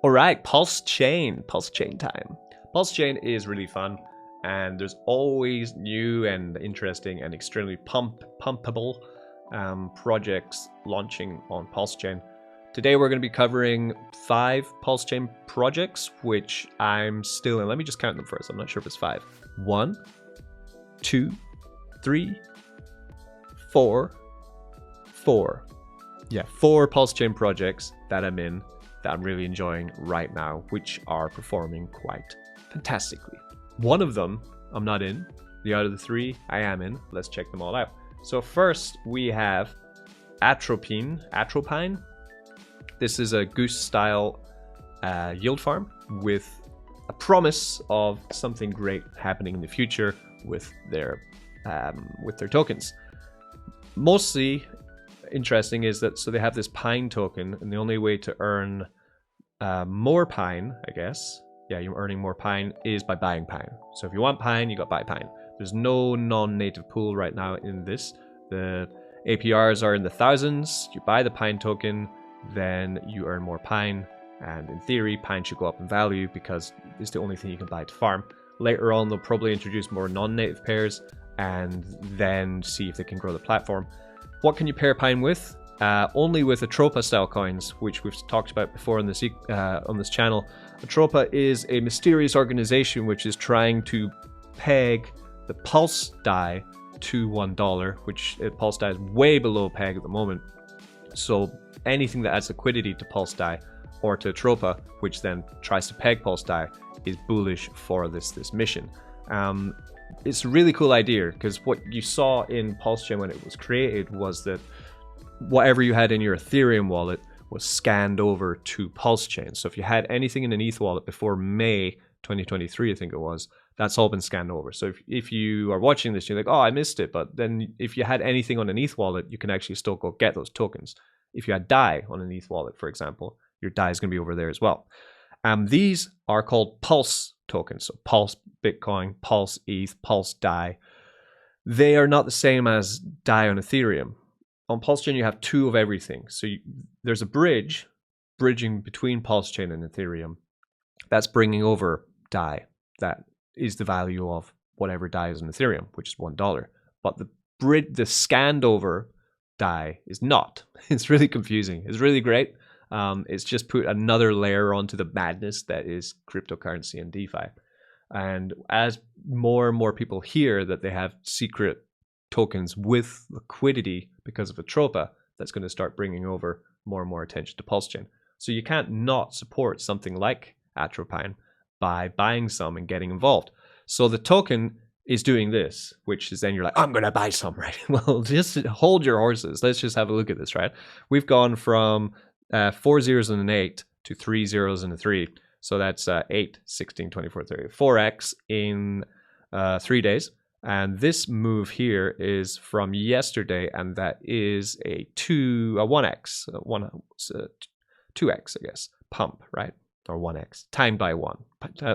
All right, PULSECHAin time. PULSECHAin is really fun, and there's always new and interesting and extremely pumpable projects launching on PULSECHAin. Today we're going to be covering 5 PULSECHAin projects, which I'm still in. Let me just count them first. I'm not sure if it's 5. 1, 2, 3, 4. Yeah, 4 PULSECHAin projects that I'm in, that I'm really enjoying right now, which are performing quite fantastically. One of them I'm not in. The other 3 I am in. Let's check them all out. So first we have Atropine. This is a goose style yield farm with a promise of something great happening in the future with their tokens. Mostly interesting is that, so they have this pine token, and the only way to earn more pine, I guess, yeah, you're earning more pine, is by buying pine. So if you want pine, you got to buy pine. There's no non-native pool right now in this. The APRs are in the thousands. You buy the pine token, then you earn more pine, and in theory, pine should go up in value because it's the only thing you can buy to farm. Later on, they'll probably introduce more non-native pairs and then see if they can grow the platform. What can you pair pine with? Only with Atropa style coins, which we've talked about before on this channel. Atropa is a mysterious organization which is trying to peg the Pulse DAI to $1, which Pulse DAI is way below peg at the moment. So anything that adds liquidity to Pulse DAI or to Atropa, which then tries to peg Pulse DAI, is bullish for this mission. It's a really cool idea, because what you saw in PULSECHAin when it was created was that whatever you had in your Ethereum wallet was scanned over to PULSECHAin. So if you had anything in an ETH wallet before May 2023, I think it was, that's all been scanned over. So if you are watching this, you're like, oh, I missed it. But then if you had anything on an ETH wallet, you can actually still go get those tokens. If you had DAI on an ETH wallet, for example, your DAI is going to be over there as well. These are called Pulse tokens. So Pulse Bitcoin, Pulse ETH, Pulse DAI. They are not the same as DAI on Ethereum. On PULSECHAin, you have 2 of everything. So there's a bridging between PULSECHAin and Ethereum. That's bringing over DAI. That is the value of whatever DAI is on Ethereum, which is $1. But the scanned over DAI is not. It's really confusing. It's really great. It's just put another layer onto the madness that is cryptocurrency and DeFi. And as more and more people hear that they have secret tokens with liquidity because of Atropa, that's going to start bringing over more and more attention to PULSECHAin. So you can't not support something like Atropine by buying some and getting involved. So the token is doing this, which is then you're like, I'm going to buy some, right? Well, just hold your horses. Let's just have a look at this, right? We've gone from 4 zeros and an 8 to 3 zeros and a 3. So that's 8, 16, 24, 30. 4x in 3 days. And this move here is from yesterday, and that is a 1x, 2x, I guess, pump, right? Or 1x, times by 1.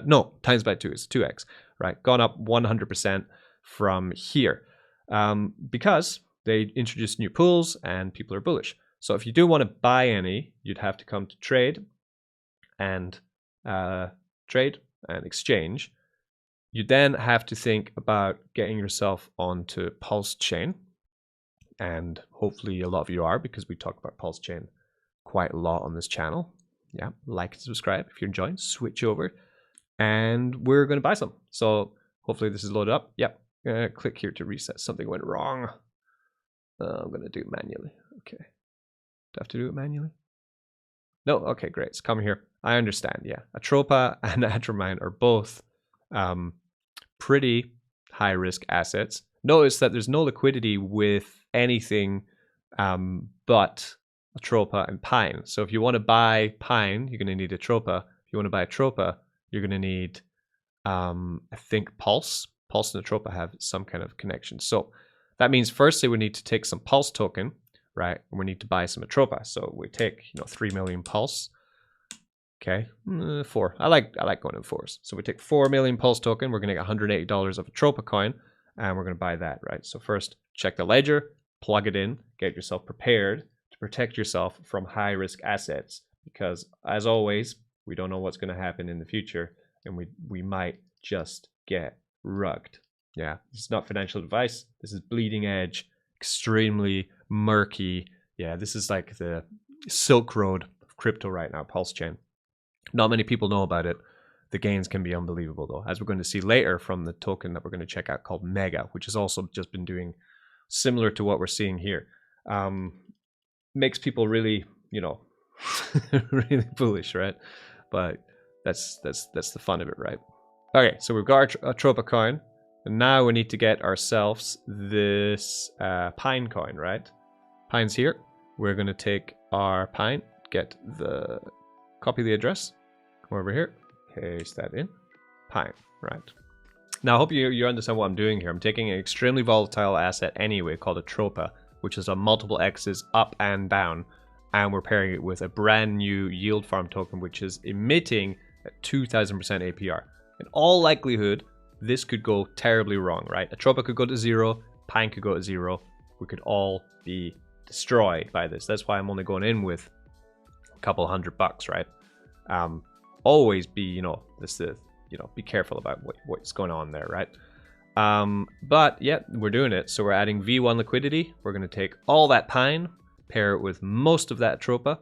No, times by 2 is 2x, right? Gone up 100% from here because they introduced new pools and people are bullish. So if you do want to buy any, you'd have to come to trade and exchange. You then have to think about getting yourself onto PULSECHAin, and hopefully a lot of you are, because we talk about PULSECHAin quite a lot on this channel. Yeah, like and subscribe if you're enjoying. Switch over, and we're going to buy some. So hopefully this is loaded up. Yep. Click here to reset. Something went wrong. I'm going to do it manually. Okay. Do I have to do it manually? No. Okay, great. It's coming here. I understand. Yeah, Atropa and Atropine are both pretty high risk assets. Notice that there's no liquidity with anything but Atropa and Pine. So if you want to buy Pine, you're going to need Atropa. If you want to buy Atropa, you're going to need I think Pulse and Atropa have some kind of connection. So that means firstly we need to take some Pulse token, right? And we need to buy some Atropa. So we take 3 million Pulse. Okay, 4. I like going in 4s. So we take 4 million Pulse token. We're going to get $180 of Atropa coin, and we're going to buy that, right? So first, check the ledger, plug it in, get yourself prepared to protect yourself from high risk assets, because as always, We don't know what's going to happen in the future, and we might just get rugged. Yeah, this is not financial advice. This is bleeding edge, extremely murky. Yeah, this is like the Silk Road of crypto right now, PulseChain. Not many people know about it. The gains can be unbelievable, though, as we're going to see later from the token that we're going to check out called Mega, which has also just been doing similar to what we're seeing here. Makes people really, you know, really bullish, right? But that's the fun of it, right? Okay, so we've got our Tropa coin, and now we need to get ourselves this Pine coin, right? Pine's here. We're going to take our Pine, copy the address, come over here, paste that in, Pine, right? Now, I hope you understand what I'm doing here. I'm taking an extremely volatile asset anyway called a Tropa, which is on multiple X's up and down, and we're pairing it with a brand new yield farm token, which is emitting at 2000% APR. In all likelihood, this could go terribly wrong, right? A Tropa could go to 0, Pine could go to 0. We could all be destroyed by this. That's why I'm only going in with a couple $100, right? Always be, be careful about what's going on there, right? But yeah, we're doing it. So we're adding V1 liquidity. We're going to take all that Pine, pair it with most of that Tropa.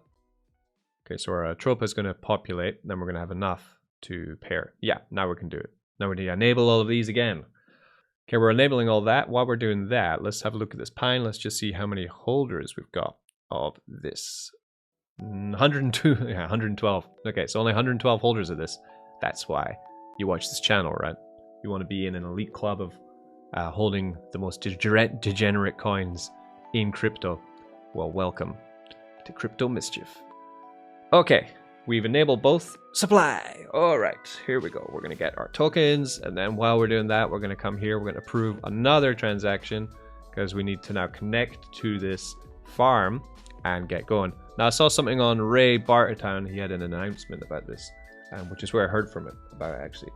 Okay, so our Tropa is going to populate. Then we're going to have enough to pair. Yeah, now we can do it. Now we need to enable all of these again. Okay, we're enabling all that. While we're doing that, let's have a look at this Pine. Let's just see how many holders we've got of this. 102, yeah, 112. Okay, so only 112 holders of this. That's why you watch this channel, right? You want to be in an elite club of holding the most degenerate coins in crypto. Well, welcome to Crypto Mischief. Okay, we've enabled both supply. All right, here we go. We're going to get our tokens, and then while we're doing that, we're going to come here. We're going to approve another transaction because we need to now connect to this farm and get going. Now, I saw something on Ray Bartertown. He had an announcement about this, which is where I heard from it about it, actually.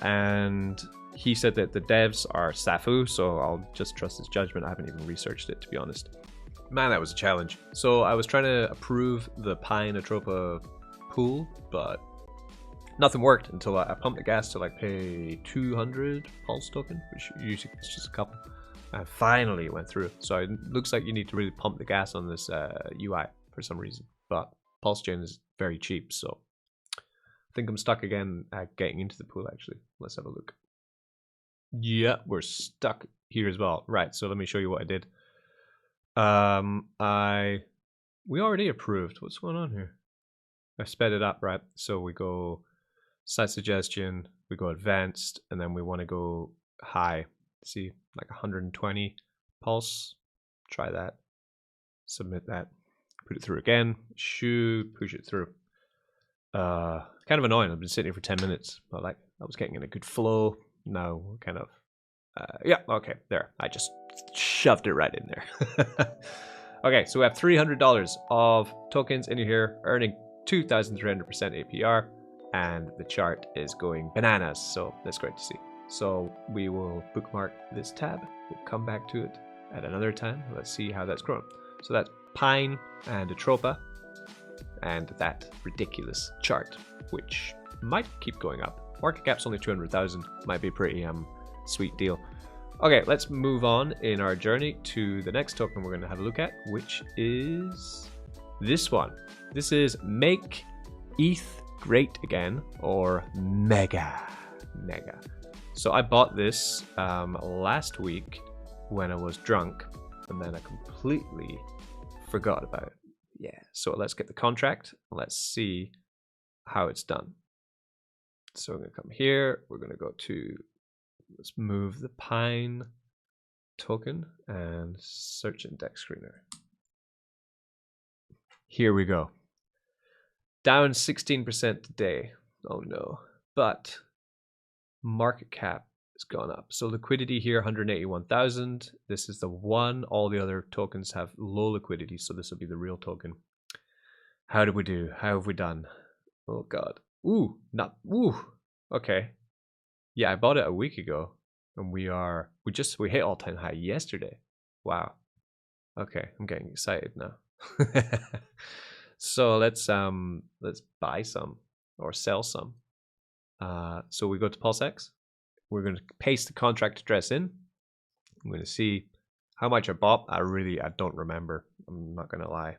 And he said that the devs are Safu, so I'll just trust his judgment. I haven't even researched it, to be honest. Man, that was a challenge. So I was trying to approve the Pine Atropa pool, but nothing worked until I pumped the gas to like pay 200 Pulse token, which usually is just a couple. And finally it went through. So it looks like you need to really pump the gas on this UI for some reason. But PulseChain is very cheap, so I think I'm stuck again at getting into the pool, actually. Let's have a look. Yeah, we're stuck here as well. Right, so let me show you what I did. We already approved. What's going on here? I sped it up, right? So we go site suggestion, we go advanced, and then we want to go high. See, like 120 pulse. Try that. Submit that. Put it through again. Shoot, push it through. Kind of annoying. I've been sitting here for 10 minutes, but like I was getting in a good flow. Now kind of yeah, okay, there. I just shoved it right in there. Okay, so we have $300 of tokens in here, earning 2,300% APR, and the chart is going bananas, so that's great to see. So we will bookmark this tab. We'll come back to it at another time. Let's see how that's grown. So that's Pine and Atropa, and that ridiculous chart, which might keep going up. Market cap's only 200,000. Might be a pretty sweet deal. Okay, let's move on in our journey to the next token we're going to have a look at, which is this one. This is Make ETH Great Again, or Mega. So I bought this last week when I was drunk, and then I completely forgot about it. Yeah, so let's get the contract. Let's see how it's done. So we're going to come here. We're going to go to, let's move the Pine token and search index screener. Here we go. Down 16% today. Oh no. But market cap has gone up. So liquidity here, 181,000. This is the one. All the other tokens have low liquidity, so this will be the real token. How did we do? How have we done? Oh god. Ooh, okay. Yeah, I bought it a week ago, and we hit all-time high yesterday. Wow. Okay, I'm getting excited now. So let's buy some. or sell some. So we go to PulseX. We're going to paste the contract address in. I'm going to see how much I bought. I don't remember. I'm not going to lie.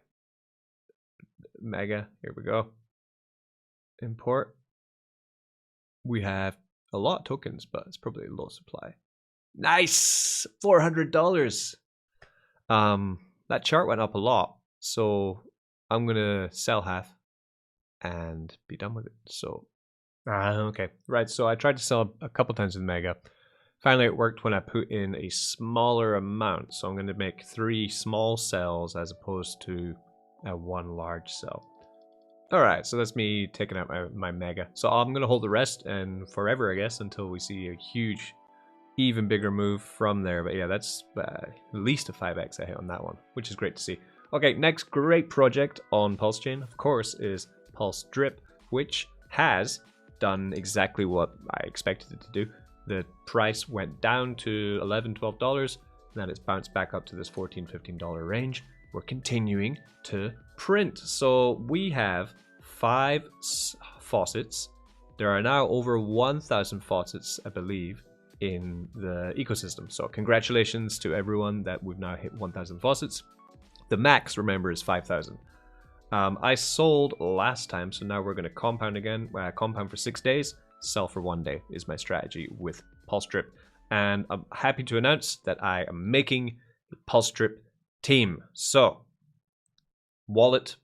Mega, here we go. Import. We have a lot of tokens, but it's probably a low supply. Nice! $400. That chart went up a lot, so I'm gonna sell half and be done with it. So, okay, right. So I tried to sell a couple times with Mega. Finally, it worked when I put in a smaller amount. So I'm going to make 3 small cells as opposed to one large cell. All right, so that's me taking out my Mega. So I'm going to hold the rest and forever, I guess, until we see a huge, even bigger move from there. But yeah, that's at least a 5x I hit on that one, which is great to see. Okay, next great project on PulseChain, of course, is Pulse Drip, which has done exactly what I expected it to do. The price went down to $11, $12, then it's bounced back up to this $14, $15 range. We're continuing to print. So we have 5 faucets. There are now over 1,000 faucets, I believe, in the ecosystem. So congratulations to everyone that we've now hit 1,000 faucets. The max, remember, is 5,000. I sold last time, so now we're going to compound again. Compound for 6 days, sell for 1 day is my strategy with Pulse Drip. And I'm happy to announce that I am making the Pulse Drip team. So, wallet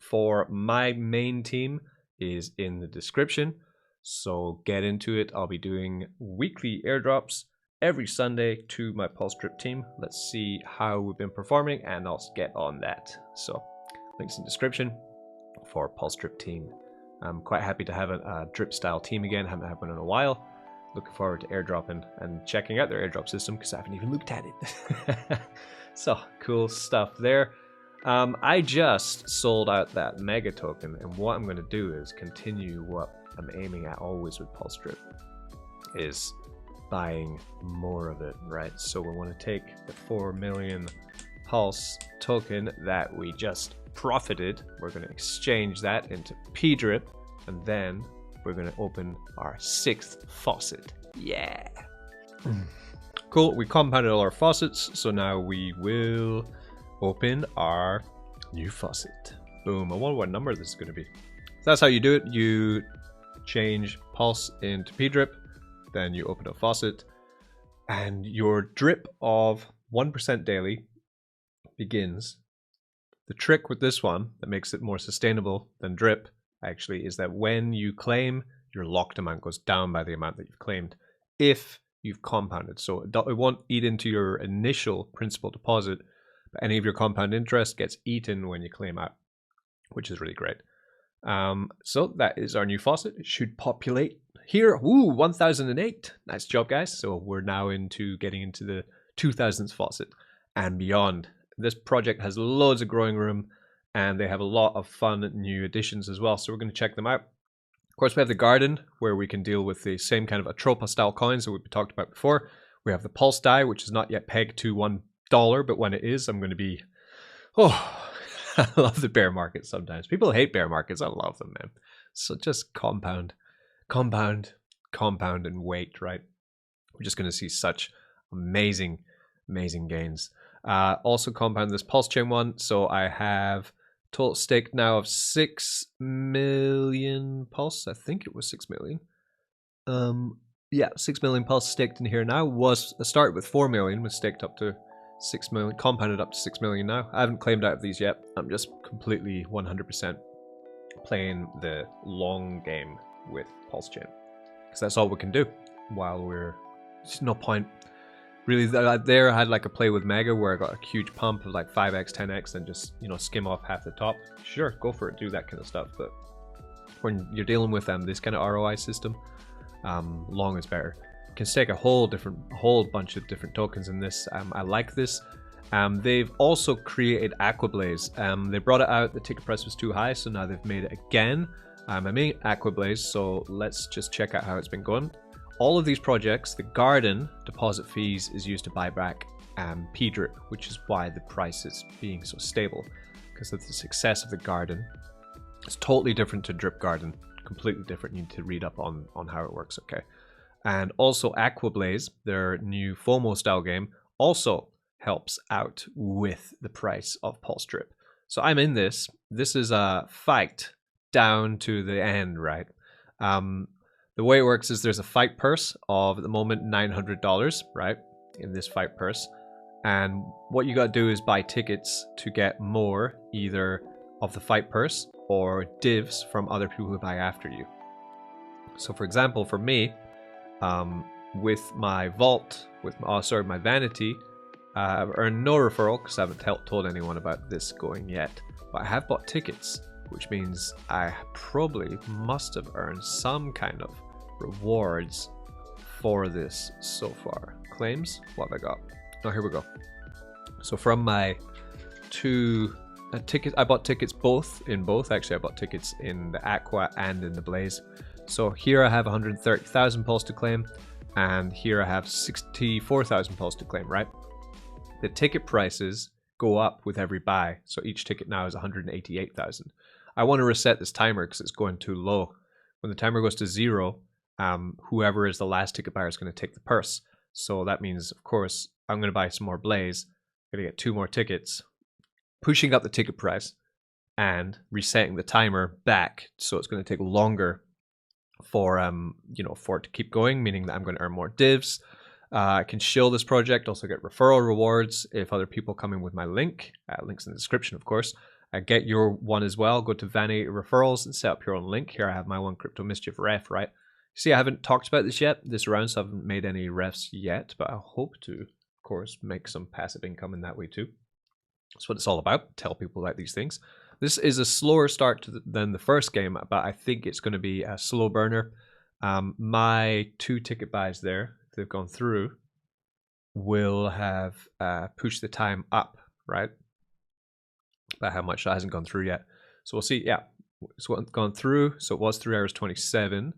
for my main team is in the description. So get into it. I'll be doing weekly airdrops every Sunday to my Pulse Drip team. Let's see how we've been performing and I'll get on that. So links in the description for Pulse Drip team. I'm quite happy to have a drip style team again. Haven't had one in a while. Looking forward to airdropping and checking out their airdrop system because I haven't even looked at it. So cool stuff there. I just sold out that Mega token, and what I'm going to do is continue what I'm aiming at always with Pulse Drip, is buying more of it, right? So we want to take the 4 million Pulse token that we just profited. We're going to exchange that into P-Drip, and then we're going to open our 6th faucet. Yeah. Cool. We compounded all our faucets, so now we will open our new faucet. Boom. I wonder what number this is going to be. So that's how you do it. You change Pulse into P-Drip, then you open a faucet, and your drip of 1% daily begins. The trick with this one that makes it more sustainable than drip actually is that when you claim, your locked amount goes down by the amount that you've claimed if you've compounded. So it won't eat into your initial principal deposit, but any of your compound interest gets eaten when you claim out, which is really great. So that is our new faucet. It should populate here. Ooh, 1008. Nice job, guys. So we're now getting into the 2000s faucet and beyond. This project has loads of growing room and they have a lot of fun new additions as well. So we're going to check them out. Of course, we have the garden where we can deal with the same kind of Atropa style coins that we've talked about before. We have the Pulse die, which is not yet pegged to $1, but when it is, I'm going to be, oh, I love the bear market sometimes. People hate bear markets. I love them, man. So just compound, compound, compound, and wait, right? We're just going to see such amazing, amazing gains. Also compound this PulseChain one. So I have total stake now of 6 million Pulse. I think it was 6 million. Yeah, 6 million Pulse staked in here now. Was a start with 4 million, was staked up to 6 million, compounded up to 6 million now. I haven't claimed out of these yet. I'm just completely 100% playing the long game with PulseChain, because that's all we can do while we're. There's no point. Really, there I had like a play with Mega where I got a huge pump of like 5x, 10x, and just, you know, skim off half the top. Sure, go for it, do that kind of stuff. But when you're dealing with this kind of ROI system, long is better. You can stake a whole bunch of different tokens in this. I like this. They've also created Aquablaze. They brought it out, the ticket price was too high, so now they've made it again. I made Aquablaze, so let's just check out how it's been going. All of these projects, the garden deposit fees is used to buy back P-Drip, which is why the price is being so stable, because of the success of the garden. It's totally different to Drip Garden. completely different. You need to read up on how it works, okay? And also Aquablaze, their new FOMO style game, also helps out with the price of Pulse Drip. So I'm in this. This is a fight down to the end, right? The way it works is there's a fight purse of, at the moment, $900, right? In this fight purse. And what you got to do is buy tickets to get more either of the fight purse or divs from other people who buy after you. So for example, for me, with my vault, with my vanity, I've earned no referral because I haven't told anyone about this going yet. But I have bought tickets, which means I probably must have earned some kind of rewards for this so far. Claims? What have I got? Oh, here we go. So from my two tickets, I bought tickets in both. Actually, I bought tickets in the Aqua and in the Blaze. So here I have 130,000 pulse to claim, and here I have 64,000 pulse to claim, right? The ticket prices go up with every buy. So each ticket now is 188,000. I want to reset this timer because it's going too low. When the timer goes to 0, whoever is the last ticket buyer is going to take the purse. So that means, of course, I'm going to buy some more Blaze. I'm going to get 2 more tickets, pushing up the ticket price and resetting the timer back. So it's going to take longer for for it to keep going, meaning that I'm going to earn more divs. I can shill this project, also get referral rewards if other people come in with my link. Links in the description, of course. Get your one as well. Go to Vanity Referrals and set up your own link. Here I have my one, Crypto Mischief ref, right? See, I haven't talked about this yet this round, so I haven't made any refs yet, but I hope to, of course, make some passive income in that way too. That's what it's all about. Tell people about these things. This is a slower start than the first game, but I think it's going to be a slow burner. My 2 ticket buys there, if they've gone through, will have pushed the time up, right? But how much that hasn't gone through yet. So we'll see. Yeah, it's gone through. So it was 3 hours 27,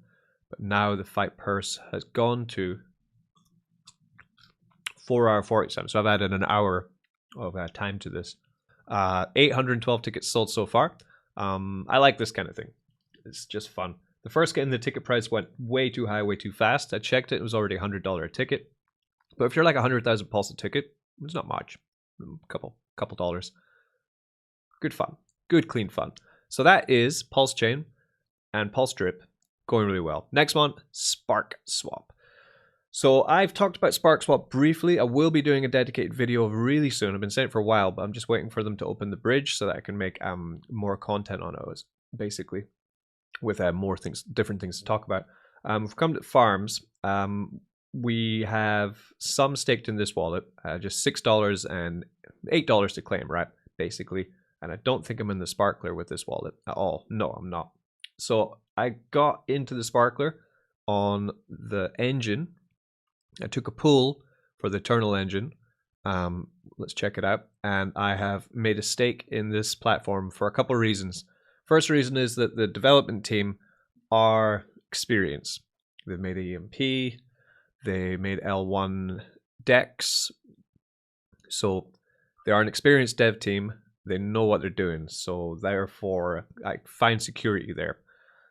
but now the fight purse has gone to 4 hour 47. So I've added an hour of time to this. 812 tickets sold so far. I like this kind of thing. It's just fun. The first game, the ticket price went way too high, way too fast. I checked it. It was already $100 a ticket. But if you're like 100,000 pulse a ticket, it's not much. A couple dollars. Good fun. Good, clean fun. So that is PulseChain and Pulse Drip going really well. Next one, Spark Swap. So I've talked about Spark Swap briefly. I will be doing a dedicated video really soon. I've been saying it for a while, but I'm just waiting for them to open the bridge so that I can make more content on it, basically, with more things, different things to talk about. We've come to farms. We have some staked in this wallet, just $6 and $8 to claim, right? Basically. And I don't think I'm in the Sparkler with this wallet at all. No, I'm not. So I got into the Sparkler on the engine. I took a pull for the Eternal engine. Let's check it out. And I have made a stake in this platform for a couple of reasons. First reason is that the development team are experienced. They've made EMP. They made L1 DEX. So they are an experienced dev team. They know what they're doing. So therefore, I find security there.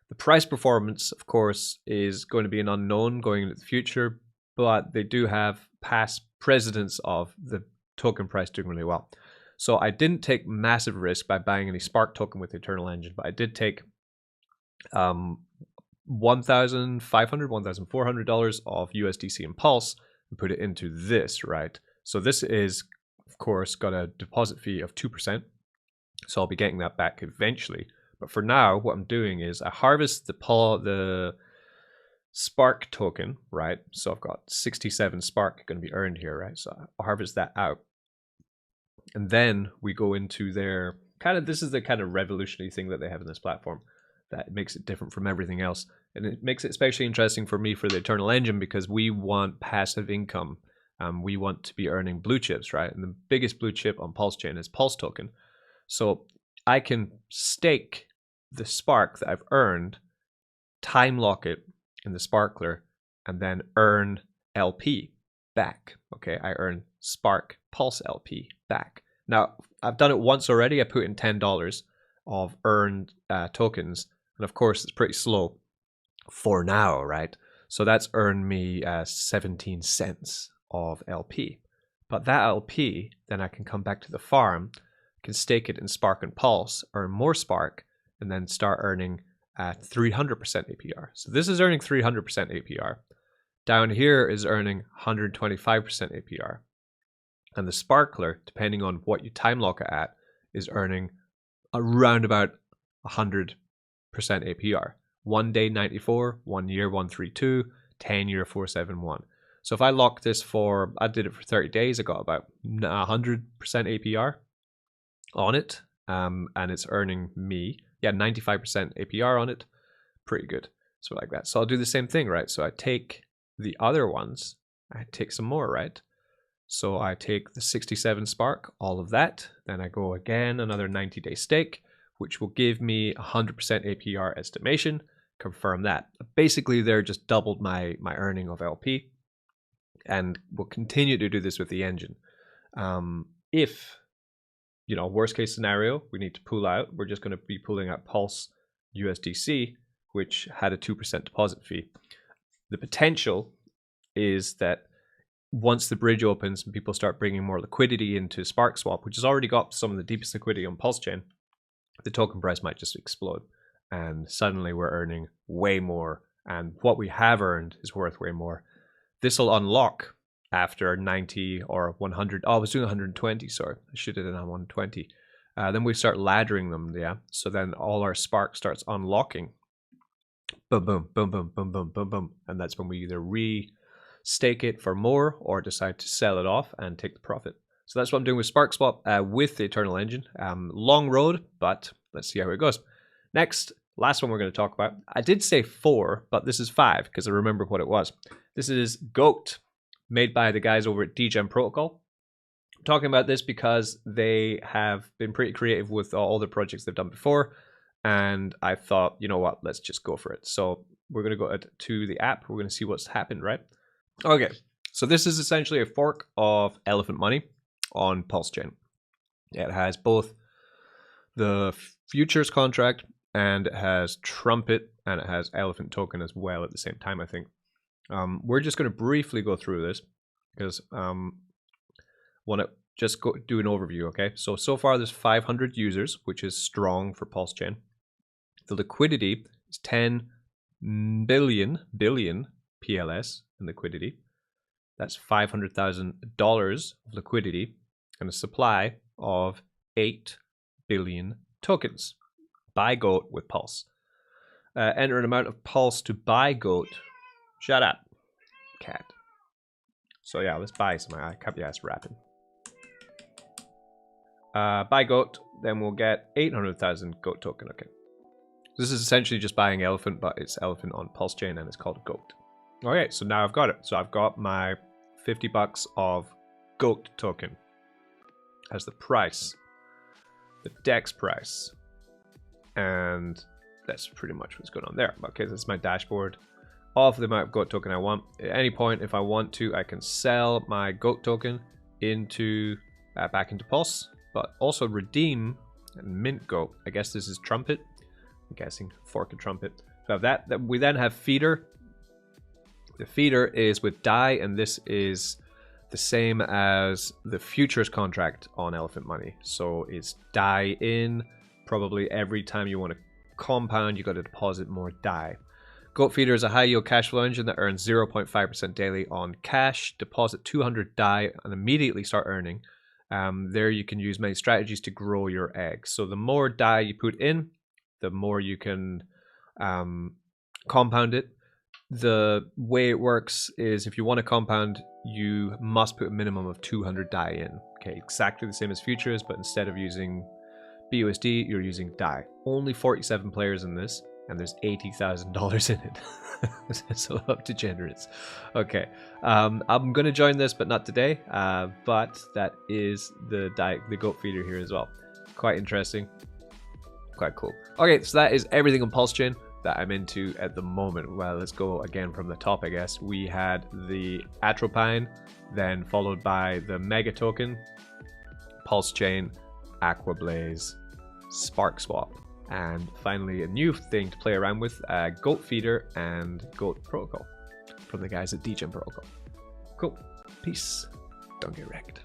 The price performance, of course, is going to be an unknown going into the future, but they do have past precedents of the token price doing really well. So I didn't take massive risk by buying any Spark token with the Eternal engine, but I did take $1,500, $1,400 of USDC and Pulse and put it into this, right? So this is, of course, got a deposit fee of 2%. So I'll be getting that back eventually. But for now, what I'm doing is I harvest the Spark token, right? So I've got 67 Spark going to be earned here, right? So I'll harvest that out. And then we go into their this is the kind of revolutionary thing that they have in this platform that makes it different from everything else. And it makes it especially interesting for me for the Eternal engine because we want passive income. We want to be earning blue chips, right? And the biggest blue chip on PulseChain is Pulse token. So I can stake the Spark that I've earned, time lock it in the Sparkler, and then earn LP back. Okay, I earn Spark Pulse LP back. Now, I've done it once already. I put in $10 of earned tokens, And of course, it's pretty slow for now, right? So that's earned me 17 cents of LP. But that LP, then I can come back to the farm, can stake it in Spark and Pulse, earn more Spark, and then start earning at 300% APR. So this is earning 300% APR. Down here is earning 125% APR. And the Sparkler, depending on what you time lock it at, is earning around about 100% APR. 1 day 94, 1 year 132, 10 year 471. So if I lock this for, I did it for 30 days, I got about 100% APR on it. And it's earning me, 95% APR on it. Pretty good. So like that. So I'll do the same thing, right? So I take the other ones, I take some more, right? So I take the 67 Spark, all of that. Then I go again, another 90-day stake, which will give me 100% APR estimation. Confirm that. Basically, they're just doubled my earning of LP. And we'll continue to do this with the engine. If, worst case scenario, we need to pull out, we're just going to be pulling out Pulse USDC, which had a 2% deposit fee. The potential is that once the bridge opens and people start bringing more liquidity into SparkSwap, which has already got some of the deepest liquidity on PulseChain, the token price might just explode. And suddenly we're earning way more. And what we have earned is worth way more. This will unlock after 90 or 100. Oh, I was doing 120, sorry. I should have done 120. Then we start laddering them, yeah? So then all our Spark starts unlocking. Boom, boom, boom, boom, boom, boom, boom, boom. And that's when we either stake it for more or decide to sell it off and take the profit. So that's what I'm doing with SparkSwap with the Eternal Engine. Long road, but let's see how it goes. Next, last one we're going to talk about. I did say 4, but this is 5 because I remember what it was. This is Goat, made by the guys over at DGen Protocol. I'm talking about this because they have been pretty creative with all the projects they've done before. And I thought, you know what, let's just go for it. So we're going to go to the app. We're going to see what's happened, right? Okay, so this is essentially a fork of Elephant Money on PulseChain. It has both the futures contract and it has Trumpet and it has Elephant Token as well at the same time, I think. We're just going to briefly go through this because I want to just do an overview, okay? So far there's 500 users, which is strong for PulseChain. The liquidity is 10 billion PLS in liquidity. That's $500,000 of liquidity and a supply of 8 billion tokens. Buy Goat with Pulse. Enter an amount of Pulse to buy Goat. Shut up, cat. So yeah, let's buy some. I kept your ass rapping. Buy Goat, then we'll get 800,000 Goat token. Okay. This is essentially just buying Elephant, but it's Elephant on PulseChain and it's called Goat. Okay, so now I've got it. So I've got my 50 bucks of Goat token as the price, the DEX price. And that's pretty much what's going on there. Okay, that's my dashboard of the amount of Goat token I want. At any point, if I want to, I can sell my Goat token into back into Pulse, but also redeem and mint Goat. I guess this is Trumpet. I'm guessing fork and Trumpet. So I have that. We then have Feeder. The Feeder is with DAI, and this is the same as the futures contract on Elephant Money. So it's DAI in. Probably every time you want to compound, you got to deposit more DAI. Goat Feeder is a high yield cash flow engine that earns 0.5% daily on cash. Deposit 200 DAI and immediately start earning. There you can use many strategies to grow your eggs. So the more DAI you put in, the more you can compound it. The way it works is if you want to compound, you must put a minimum of 200 DAI in. Okay, exactly the same as futures, but instead of using BUSD, you're using DAI. Only 47 players in this, and there's $80,000 in it. So up to generous. Okay, I'm going to join this, but not today. But that is the Goat Feeder here as well. Quite interesting. Quite cool. Okay, so that is everything on PulseChain that I'm into at the moment. Well, let's go again from the top, I guess. We had the Atropine, then followed by the Mega Token, PulseChain, Aquablaze, SparkSwap. And finally, a new thing to play around with, Goat Feeder and Goat Protocol from the guys at dGen Protocol. Cool. Peace. Don't get wrecked.